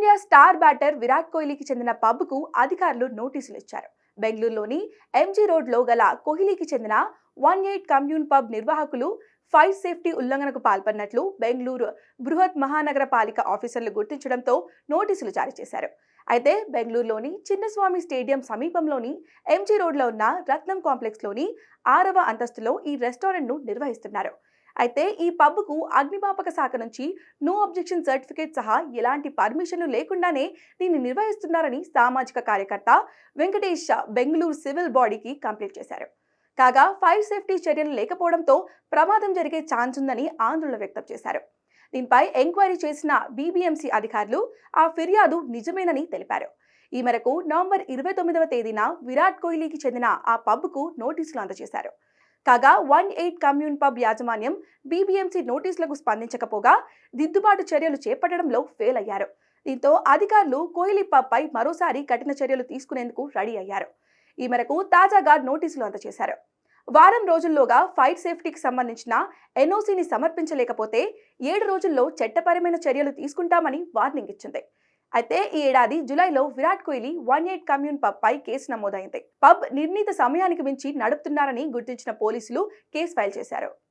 Team India star batter Virat కోహ్లీకి చెందిన పబ్కు అధికారులు నోటీసులు ఇచ్చారు. బెంగళూరులోని ఎంజీ రోడ్లో గల కోహ్లీకి చెందిన 18 కమ్యూన్ పబ్ నిర్వాహకులు ఫైర్ సేఫ్టీ ఉల్లంఘనకు పాల్పడినట్లు బెంగళూరు బృహత్ మహానగర పాలిక ఆఫీసర్లు గుర్తించడంతో నోటీసులు జారీ చేశారు. అయితే బెంగళూరులోని చిన్నస్వామి స్టేడియం సమీపంలోని ఎంజీ రోడ్లో ఉన్న రత్నం కాంప్లెక్స్లోని 6వ అంతస్తులో ఈ రెస్టారెంట్ను నిర్వహిస్తున్నారు. అయితే ఈ పబ్కు అగ్నిమాపక శాఖ నుంచి నో అబ్జెక్షన్ సర్టిఫికేట్ సహా ఎలాంటి పర్మిషన్లు లేకుండానే దీన్ని నిర్వహిస్తున్నారని సామాజిక కార్యకర్త వెంకటేష్ బెంగళూరు సివిల్ బాడీకి కంప్లైంట్ చేశారు. కాగా ఫైర్ సేఫ్టీ చర్యలు లేకపోవడంతో ప్రమాదం జరిగే ఛాన్స్ ఉందని ఆందోళన వ్యక్తం చేశారు. దీనిపై ఎంక్వైరీ చేసిన బీబీఎంసీ అధికారులు ఆ ఫిర్యాదు నిజమేనని తెలిపారు. ఈ మేరకు నవంబర్ 29వ తేదీన విరాట్ కోహ్లీకి చెందిన ఆ పబ్కు నోటీసులు అందజేశారు. కాగా 18 కమ్యూన్ పబ్ యాజమాన్యం బీబీఎంసీ నోటీసులకు స్పందించకపోగా దిద్దుబాటు చర్యలు చేపట్టడంలో ఫెయిల్ అయ్యారు. దీంతో అధికారులు కోహ్లీ పబ్ పై మరోసారి కఠిన చర్యలు తీసుకునేందుకు రెడీ అయ్యారు. ఈ మేరకు తాజాగా నోటీసులు అందజేశారు. వారం రోజుల్లోగా ఫైర్ సేఫ్టీకి సంబంధించిన ఎన్ఓసీని సమర్పించలేకపోతే 7 రోజుల్లో చట్టపరమైన చర్యలు తీసుకుంటామని వార్నింగ్ ఇచ్చింది. అయితే ఈ ఏడాది జులైలో విరాట్ కోహ్లీ 18 కమ్యూన్ పబ్ పై కేసు నమోదైంది. పబ్ నిర్ణీత సమయానికి మించి నడుపుతున్నారని గుర్తించిన పోలీసులు కేసు ఫైల్ చేశారు.